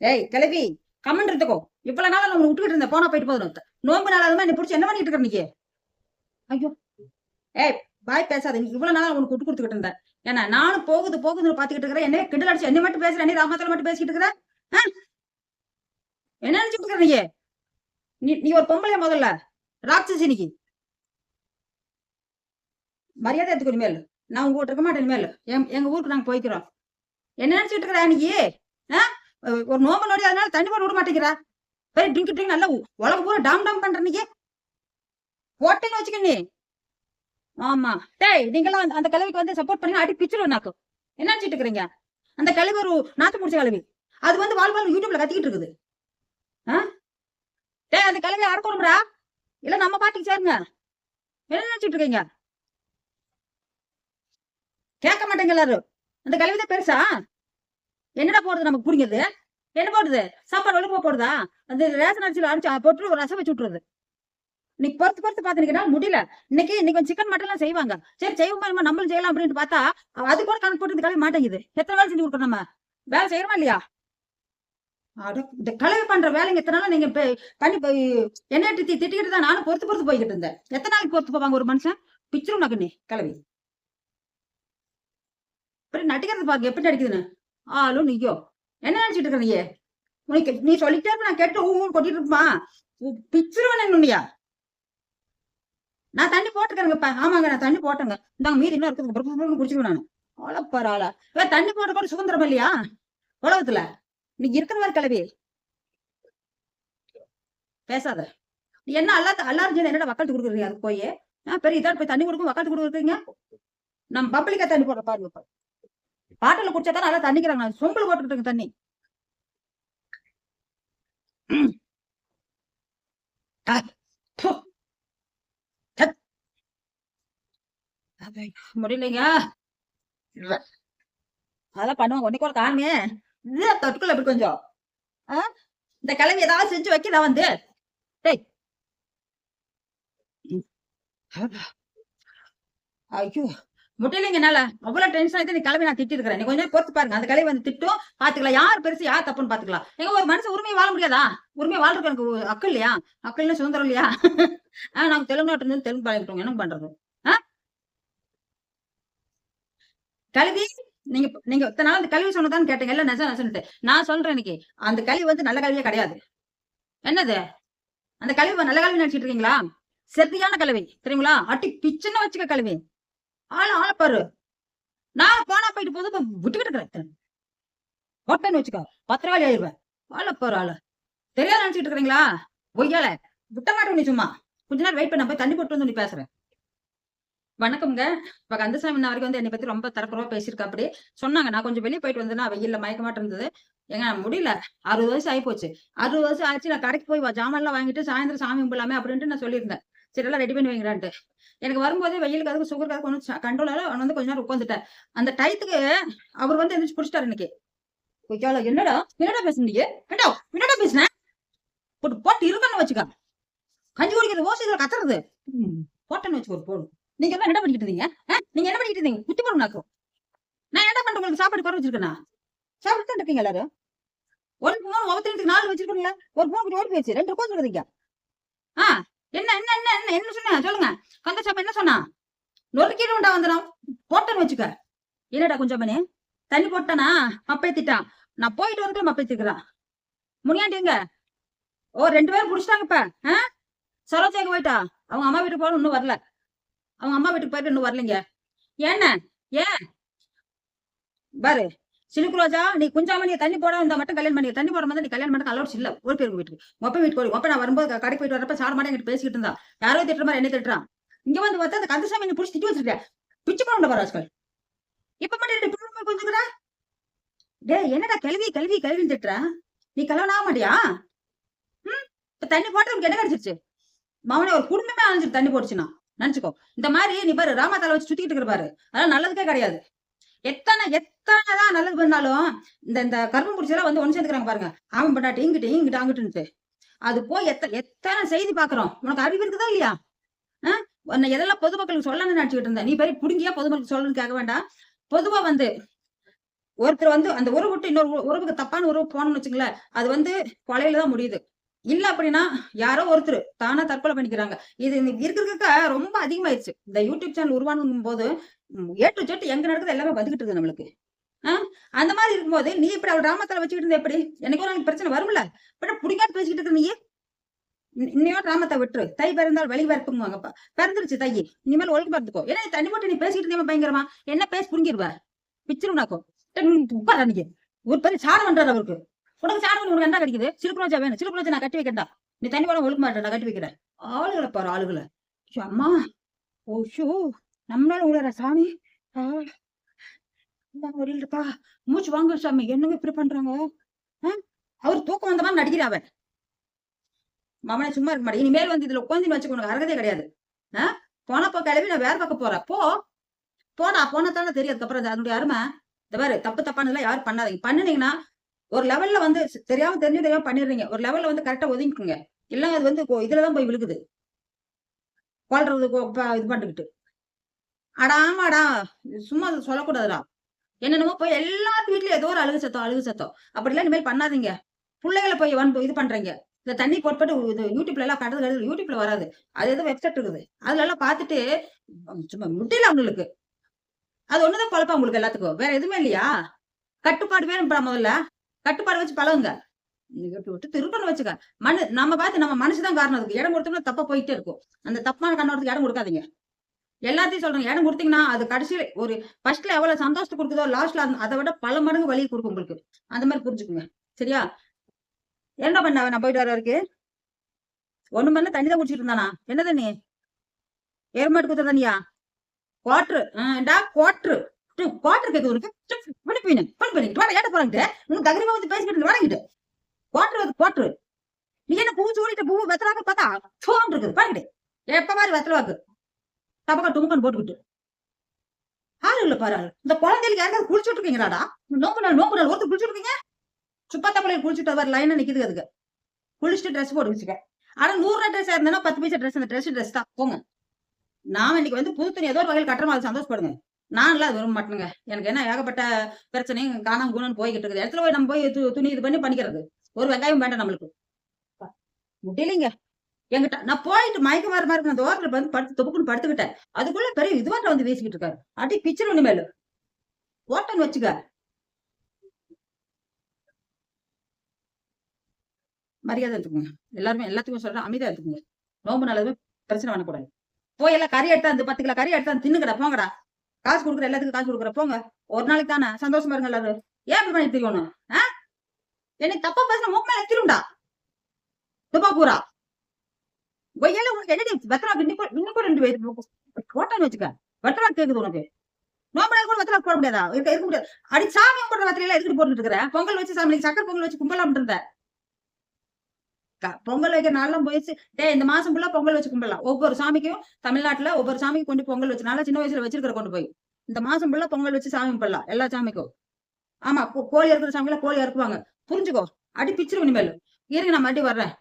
ஏய் கிளவி கம்மன் இருந்துக்கோ. இவ்வளவு நாள் நம்ம விட்டுக்கிட்டு இருந்தேன், போனா போயிட்டு போதும். நோம்பு நாளாதுமா நீ பிடிச்சி என்ன பண்ணிட்டு இருக்க நீ? ஐயோ, ஏய் பாய் பேசாத. நீ இவ்வளவு நாள் உனக்கு விட்டு கொடுத்துக்கிட்டு இருந்தேன். ஏன்னா நானும் போகுது போகுதுன்னு பாத்துக்கிட்டு இருக்கிறேன். என்ன கிண்டல் அடிச்சு என்ன மட்டும் பேசுற, நீ ராமத்துல மட்டும் பேசிக்கிட்டு இருக்கிற. என்ன நினைச்சிட்டு இருக்கிற நீ? நீ ஒரு பொம்பளைய முதல்ல ராட்சசி. நீ மரியாதை எடுத்துக்கோ. இனிமேல் நான் உங்க வீட்டு இருக்க மாட்டேன். இனிமேல் எங்க ஊருக்கு நாங்க போய்க்கிறோம். என்ன நினைச்சிட்டு இருக்கிற நீ? ஒரு நோம்பு நோடி அதனால தண்ணி போட விட மாட்டேங்கிறா. பெரிய ட்ரிங்க் ட்ரிங்க் நல்லா உலகம் பூரா டாம் டாம் பண்ற நீ. போட்டேன்னு வச்சுக்க நீ. ஆமா டேய், நீங்களாம் அந்த கிழவிக்கு வந்து சப்போர்ட் பண்ணி அடி பிச்சிருவோம் நாக்கு. என்ன நினைச்சிட்டு இருக்கிறீங்க? அந்த கிழவி ஒரு நாத்து முடிச்ச கிழவி. அது வந்து வாழ்வாள் யூடியூப்ல கத்திக்கிட்டு இருக்குது. டேய், அந்த கிழவி அடக்கணும்டா, இல்ல நம்ம பாட்டிக்கு சேருங்க. என்ன நினைச்சிட்டு இருக்கீங்க? கேட்க மாட்டேங்க எல்லாரும். அந்த கல்விதான் பெருசா? என்னடா போடுறது நமக்கு புரியுது? என்ன போடுது? சாப்பாடு ஒழுங்கா போடுதா? அந்த ரேஷன் அரிசியில அரைச்சு போட்டு ஒரு ரசம் வச்சு விட்டுறது. நீ பொறுத்து பொறுத்து பாத்துக்கிட்டா முடியல. இன்னைக்கு சிக்கன் மட்டன் எல்லாம் செய்வாங்க. சரி செய்வோமா, நம்மளும் செய்யலாம் அப்படின்னு பார்த்தா அது கூட கணக்கு போட்டு இந்த கல்வி மாட்டேங்குது. எத்தனை வேலை செஞ்சு கொடுக்கணும்? நம்ம வேலை செய்யறோமா இல்லையா? இந்த கலவை பண்ற வேலைங்க எத்தனை நாள் நீங்க பண்ணி போய் என்ன திட்டிக்கிட்டு தான் நானும் பொறுத்து பொறுத்து போய்கிட்டு இருந்தேன். எத்தனை நாளைக்கு பொறுத்து போவாங்க ஒரு மனுஷன்? பிச்சிரும் நக்கு நீ கலவி. நடிக்கிறது பாக்க எப்படி நடிக்குதுன்னு ஆளும் நீயோ என்ன நினைச்சிட்டு இருக்க? நீ உனக்கு நீ சொல்லிட்டே நான் கேட்டு ஊர் கொட்டிட்டு இருப்பா. பிச்சிருவன் என்னையா? நான் தண்ணி போட்டுக்கிறேங்கப்பா. ஆமாங்க, நான் தண்ணி போட்டேங்க. இந்தாங்க மீதி இன்னும் இருக்குது, குடிச்சுக்கணும். நான் அவ்வளப்பராளா தண்ணி போட்ட கூட சுதந்திரம் இல்லையா உலகத்துல? நீ இருக்கிற மாதிரி கிளவி பேசாத. நீ என்ன எல்லாரும் என்னடா வக்காலத்து கொடுக்குறீங்க? அது போய் பெரிய இதா போய் தண்ணி கொடுக்கும் வக்காலத்து கொடுக்குறீங்க. நம்ம பப்ளிக்கா தண்ணி போடுற பாருங்க. பாட்டில குடிச்சாதான் நல்லா தண்ணிக்கிறாங்க. சொம்புல போட்டுக்கிட்டு தண்ணி. முடியலைங்க. அதெல்லாம் பண்ணுவாங்க. உன்னைக்கு ஒரு காணுமே தொட்டுக்குள்ள எப்படி கொஞ்சம் இந்த கிழமை ஏதாவது செஞ்சு வைக்க நான் வந்து ஐயோ முடியலைங்க. என்னால அவ்வளவு டென்ஷன் ஆயிட்டு நீ கிளம்பி நான் திட்டி இருக்கிறேன். நீ கொஞ்சம் பொறுத்து பாருங்க. அந்த கிளவி வந்து திட்டும் பாத்துக்கலாம். யார் பெருசு யார் தப்புன்னு பாத்துக்கலாம். எங்க ஒரு மனுஷன் உரிமையை வாழ முடியாதா? உரிமையை வாழ்றதுக்கு எனக்கு அக்கள் இல்லையா? அக்கள்னு சுதந்திரம் இல்லையா? நாங்க தெலுங்கு நாட்டுல இருந்து தெலுங்கு பழகிட்டோம். என்ன பண்றது? கல்வி நீங்க நீங்க இத்தனை நாள் அந்த கல்வி சொன்னதான்னு கேட்டீங்க. எல்லாம் நெசம் நெசன்ட்டு நான் சொல்றேன். இன்னைக்கு அந்த கல்வி வந்து நல்ல கல்வியே கிடையாது. என்னது அந்த கல்வி நல்ல கல்வி நினைச்சிட்டு இருக்கீங்களா? செத்தியான கல்வி தெரியுங்களா? அட்டி பிச்சுன்னு வச்சுக்க கல்வி. ஆளப்பாரு. நான் போனா போயிட்டு போது விட்டுக்கிட்டு இருக்கிறேன். போட்டேன்னு வச்சுக்கோ, பத்திரவாளி ஆயிடுவேன். ஆளப்பாரு ஆளு தெரியாது நினைச்சிட்டு இருக்கிறீங்களா? பொய்யால விட்ட மாட்டேன். நீ சும்மா கொஞ்ச நேரம் வெயிட் பண்ண, போய் தண்ணி போட்டு வந்து நீ பேசுறேன். வணக்கம்ங்க. இப்ப கந்தசாமி வரைக்கும் வந்து என்னை பத்தி ரொம்ப தரக்குறவா பேசியிருக்கா. அப்படி சொன்னாங்க. நான் கொஞ்சம் வெளியே போயிட்டு வந்தேன்னா வெயில்ல மயக்க மாட்டேன் இருந்தது. ஏங்க முடியல. 60 வயசு ஆகி போச்சு. 60 வருஷம் ஆச்சு. நான் கடைக்கு போய் ஜாமான் எல்லாம் வாங்கிட்டு சாயந்தரம் சாமி கும்பிடலாமே அப்படின்ட்டு நான் சொல்லியிருந்தேன். சரி எல்லாம் ரெடி பண்ணி வைங்களான்ட்டு. எனக்கு வரும்போதே வெயிலுக்கு அதுக்கு சுகருக்கு கொஞ்சம் கண்ட்ரோலால வந்து கொஞ்ச நேரம் உட்காந்துட்டேன். அந்த டயத்துக்கு அவர் வந்து எந்திரிச்சு பிடிச்சிட்டாரு இன்னைக்கு. என்னடா என்னடா பேசுனீங்க? என்னடா பேசுனேன்? போட்டு போட்டு இருக்கன்னு வச்சுக்கா. கஞ்சி குடிக்கிறது ஓசி இதுல கத்துறது போட்டேன்னு வச்சுக்கோ போடும். நீங்க எல்லாம் என்ன பண்ணிட்டு இருந்தீங்க? நீங்க என்ன பண்ணிட்டு இருந்தீங்க? குட்டி போடும் நாக்கும். நான் என்ன பண்றேன்? உங்களுக்கு சாப்பாடு குறை வச்சிருக்கேனா? சாப்பிட்டு தான் இருக்கீங்க எல்லாரும். ஒரு 3 முகத்தினத்துக்கு 4 வச்சிருக்கீங்களா? ஒரு 3 ஓடி போயிடுச்சு. 2 கோச்சு வருதுங்க. என்ன என்ன என்ன என்ன என்ன சொன்ன சொல்லுங்க. கந்தசாமி என்ன சொன்னா? நொறுக்கிட்டு உண்டா வந்துடும் போட்டேன்னு வச்சுக்க. என்னடா கொஞ்சம் பண்ணி தண்ணி போட்டானா மப்பேத்திட்டான். நான் போயிட்டு வந்து மப்பேத்திக்கிறான். முனியாண்டிங்க ஓ 2 பேரும் குடிச்சிட்டாங்க. இப்ப சரோஜாங்க போயிட்டா. அவங்க அம்மா வீட்டுக்கு போகணும். இன்னும் வரல. அவங்க அம்மா வீட்டுக்கு போயிட்டு இன்னும் வரலைங்க. ஏன்ன ஏன் பாரு சிலுக்கு ரோஜா, நீ குஞ்சாம தண்ணி போட இந்த மட்டும் கல்யாணம் பண்ணி தண்ணி போட மாதிரி நீ கல்யாணம் பண்ண அலோட்ஸ் இல்ல. ஒரு பேருக்கு வீட்டுக்கு மொப்ப வீட்டுக்கு மொப்ப நான் வரும்போது கடைக்கு போயிட்டு வரப்ப சாட மாட்டேன் என்கிட்ட பேசிக்கிட்டு இருந்தா. யாரோ திட்டுற மாதிரி என்ன திட்டுறான். இங்க வந்து பார்த்தா அந்த கந்தசாமி நீ பிடிச்சி திட்டி வச்சிருக்கேன். பிச்சு போட பராஜ்கள் இப்ப மட்டும் கொஞ்சம் டே என்னடா கல்வி கல்வி கல்வின்னு திட்டுற? நீ கல்யாணம் ஆக மாட்டியா? இப்ப தண்ணி போட்டு என்ன கிடைச்சிருச்சு? மவனே ஒரு குடும்பமே அழிஞ்சிரு தண்ணி போடுச்சுன்னா நினைச்சுக்கோ. இந்த மாதிரி நீ பாரு ராமத்தால வச்சு சுத்திக்கிட்டு இருக்கிற பாரு. அதெல்லாம் நல்லதுக்கே கிடையாது. எத்தனைதான் நல்லது பண்ணாலும் இந்த கர்மம் முடிச்செல்லாம் வந்து ஒன்னு சேர்ந்துக்கிறாங்க பாருங்க. அவன் பண்ணாட்டி இங்கிட்டு அங்கிட்டு அது போய் எத்தனை செய்தி பாக்குறோம். உனக்கு அறிவு இருக்குதா இல்லையா? உன்னை எதெல்லாம் பொதுமக்களுக்கு சொல்லணும்னு நினைச்சுக்கிட்டு இருந்தேன். நீ பெரிய புடுங்கியா பொதுமக்களுக்கு சொல்லணும்னு கேட்க வேண்டாம். பொதுவா வந்து ஒருத்தர் வந்து அந்த உறவு விட்டு இன்னொரு உறவுக்கு தப்பான உறவு போனோம்னு வச்சுங்களேன், அது வந்து கொலையில தான் முடியுது. இல்ல அப்படின்னா, யாரோ ஒருத்தர் தானா தற்கொலை பண்ணிக்கிறாங்க. இது இருக்க ரொம்ப அதிகமாயிருச்சு. இந்த யூடியூப் சேனல் உருவாகும்போது, ஏ டூ ஜெட் எங்க நடக்குது எல்லாமே வந்துகிட்டு இருக்குது நம்மளுக்கு. ஆ அந்த மாரி இருக்கும்போது, நீ இப்படி அவ டிராமாத்தால வச்சுக்கிட்டு இருந்தா எப்படி? என்னைக்கோ ஒரு நாளைக்கு பிரச்சனை வரும்ல? பின்ன புடிங்காட்டு பேசிக்கிட்டு இருக்க நீ? இன்னையோ டிராமத்த விட்டுரு. தை பிறந்தால் வழி பிறப்புங்குவாங்கப்பா. பிறந்துருச்சு தை. இனிமேல் ஒழுங்கா இருந்துக்கோ. ஏன்னா தண்ணி போட்டு நீ பேசிக்கிட்டு இருந்தீங்க பயங்கரமா. என்ன பேசி புடுங்கிருவ? பிச்சிருவனாக்கும். உட்கார்றா நீங்க. ஒரு பெரிய சாணம் பண்றாரு அவருக்கு. உனக்கு சாணம் உனக்கு என்ன கிடைக்குது? சிலுக்கு ரோஜா வேணும். சிலுக்கு ரோஜா நான் கட்டி வைக்கிறேன்டா. நீ தண்ணி போட ஒழுக்க மாட்டேன். நான் கட்டி வைக்கிறேன். ஆளுகள பாரு ஆளுகள. அம்மா! ஓஷோ! நம்மளால உங்கள சாமி. ஆ அம்மா முடியலப்பா. மூச்சு வாங்க சாமி. என்னங்க இப்படி பண்றாங்க? ஆ? அவரு தூக்கம் வந்த மாரி நடிக்கிறா அவ. மவனே சும்மா இருக்க மாட்டேன். இனிமேல் வந்து இதுல உட்காந்துன்னு வச்சுக்க உனக்கு அருகதே கிடையாது. ஆ? போனா போ கிளம்பி நான் வேற பக்கம் போறேன். போ. போடா போனா தானே தெரியும் அதுக்கப்புறம் அதனுடைய அருமை. இந்த பாரு தப்பு தப்பானதெல்லாம் யாரும் பண்ணாதீங்க. பண்ணுனீங்கன்னா, ஒரு லெவல்ல வந்து தெரியாம தெரிஞ்சு தெரியாம பண்ணிடுறீங்க. ஒரு லெவல்ல வந்து கரெக்ட்டா ஒதுங்கிக்குங்க. இல்ல அது வந்து இதுல தான் போய் விழுகுது. கொல்றது இது பண்ணிக்கிட்டு. அட ஆமாடா. சும்மா அத சொல்லக்கூடாதுடா. என்னென்னமோ போய் எல்லாத்து வீட்லயும் ஏதோ ஒரு அழுகு சத்தம், அழுகு சத்தம். அப்படிலாம் இனிமேல் பண்ணாதீங்க. புள்ளைகள போய் இது பண்றீங்க. இந்த தண்ணி போட்டு இது யூடியூப்ல எல்லாம் கண்டது யூடியூப்ல வராது. அது ஏதோ வெப்சைட் இருக்குது. அதுலலாம் பார்த்துட்டு சும்மா முடியல அவங்களுக்கு. அது ஒண்ணு தான் பொழப்பா உங்களுக்கு எல்லாத்துக்கும். வேற எதுவுமே இல்லையா? கட்டுப்பாடு வேணும்ப்பா முதல்ல. கட்டுப்பாடு வச்சு பழகுங்க. நீங்க விட்டு திருப்பன்னு வச்சுக்க. நம்ம பார்த்து நம்ம மனசு தான் காரணம் அதுக்கு. இடம் கொடுத்தோம்னா தப்பா போயிட்டே இருக்கும். அந்த தப்பான கண்ணோட்டத்துக்கு இடம் கொடுக்காதீங்க. எல்லாத்தையும் சொல்றேன். இடம் குடுத்தீங்கன்னா, அது கடைசியில ஒரு ஃபர்ஸ்ட்ல எவ்வளவு சந்தோஷத்த குடுக்குதோ, லாஸ்ட்ல அத விட பல மடங்கு வலிய குடுக்கும் உங்களுக்கு. அந்த மாரி புரிஞ்சுக்குங்க. சரியா? என்ன பண்ண நான் போயிட்டு வர வரைக்கும்? ஒண்ணும் பண்ணல தண்ணி தான் குடிச்சிட்டு இருந்தானா? என்ன தண்ணி? எருமாட்டுக்கு ஊத்துற தண்ணியா? குவாட்டரு. டா குவாட்டரு. குவாட்டர் கேக்குது உனக்கு? பண்ணு வாடா ஏட்ட போறான்ட்டு. உனக்கு தைரியமா வந்து பேசிக்கிட்டு வாடங்கிட்டு. குவாட்டரு அது குவாட்டரு. நீ என்ன பூ சூடிட்ட பூ வெத்தலாக்க பார்த்தா சோன்னு இருக்குது. பாருங்கடி. எப்ப பாரு வெத்தல வாக்கு. டபக்கா டுமுக்கன்னு போட்டுக்கிட்டு. ஆளு இல்ல பாரு ஆளு. இந்த குழந்தைகளுக்கு யாருக்காவது குளிச்சுட்டு இருக்கீங்களாடா? நோம்பு நாள் ஒருத்தர் குளிச்சுட்டு இருக்கீங்க? சுப்பாத்தா பிள்ளைங்க குளிச்சுட்டு வர லைனா நிக்குது அதுக்கு. குளிச்சுட்டு ட்ரெஸ் போட்டு வச்சுக்க. ஆனா 100 ரூபாய் ட்ரெஸ் இருந்தா 10 பைசா ட்ரெஸ் அந்த ட்ரெஸ் தான். போங்க. நாம இன்னைக்கு வந்து புது துணி ஏதோ ஒரு வகையில் கட்டுறோம் அது சந்தோஷப்படுங்க. நான்லாம் அது விரும்ப மாட்டேங்க. எனக்கு என்ன ஏகப்பட்ட பிரச்சனையும் காணாம கூணான்னு போய்கிட்டு இருக்குது. இடத்துல போய் நம்ம போய் துணி இது பண்ணி பண்ணிக்கிறது. ஒரு வெங்காயம் வேண்டாம் நம்மளுக்கு. முடியலைங்க. என்கிட்ட நான் போயிட்டு மயக்கம் வர மாதிரி அந்த ஓரத்துல வந்து படுத்து தொப்புக்குன்னு படுத்துக்கிட்டேன். அதுக்குள்ள பெரிய இதுவாட்ட வந்து வீசிக்கிட்டு இருக்காரு. அடி பிச்சிரும் இனிமேலு. ஓட்டன்னு வச்சுக்க. மரியாதை எடுத்துக்கோங்க. எல்லாருமே எல்லாத்துக்கும் சொல்றேன் அமைதியா எடுத்துக்கோங்க. நோம்பு நாள் எதுவும் பிரச்சனை பண்ணக்கூடாது. போய் எல்லாம் கறி எடுத்தாந்து 10 கிலோ கறி எடுத்தாந்து தின்னுங்கடா போங்கடா. காசு குடுக்குற எல்லாத்துக்கும் காசு குடுக்குற போங்க. ஒரு நாளைக்கு தானே சந்தோஷமா இருங்க எல்லாரும். ஏன் இப்படி பண்ணிட்டு இருக்கணும்? ஆ? என்னை தப்பா பேசினா மூக்கு மேல எத்திரும்டா. துப்பா பூரா. கொய்யால உனக்கு என்னடி வெத்தலா இன்னும் 2 ஓட்டான்னு வச்சுக்க. வெத்தலா கேக்குது உனக்கு. நோம்பு நாள் கூட வெத்தலா போட முடியாதா? இருக்க முடியாது. அடி சாமி கும்பிடுற வெத்தலையில எதுக்கு போட்டுட்டு இருக்கிற? பொங்கல் வச்சு சாமி சக்கரை பொங்கல் வச்சு கும்பலாம் இருந்த. பொங்கல் வைக்கிற நாள்லாம் போயிடுச்சு. டேய் இந்த மாசம் ஃபுல்லா பொங்கல் வச்சு கும்பிடலாம். ஒவ்வொரு சாமிக்கும் தமிழ்நாட்டுல ஒவ்வொரு சாமிக்கும் கொண்டு பொங்கல் வச்சு நல்லா சின்ன வயசுல வச்சிருக்கிற கொண்டு போய். இந்த மாசம் ஃபுல்லா பொங்கல் வச்சு சாமி கும்பிடலாம். எல்லா சாமிக்கும். ஆமா கோழி அறுக்கிற சாமிக்குலாம் கோழி அறுக்குவாங்க. புரிஞ்சுக்கோ. அடி பிச்சிரும் இனிமேலு. இருங்க நான் மறுபடியும் வர்றேன்.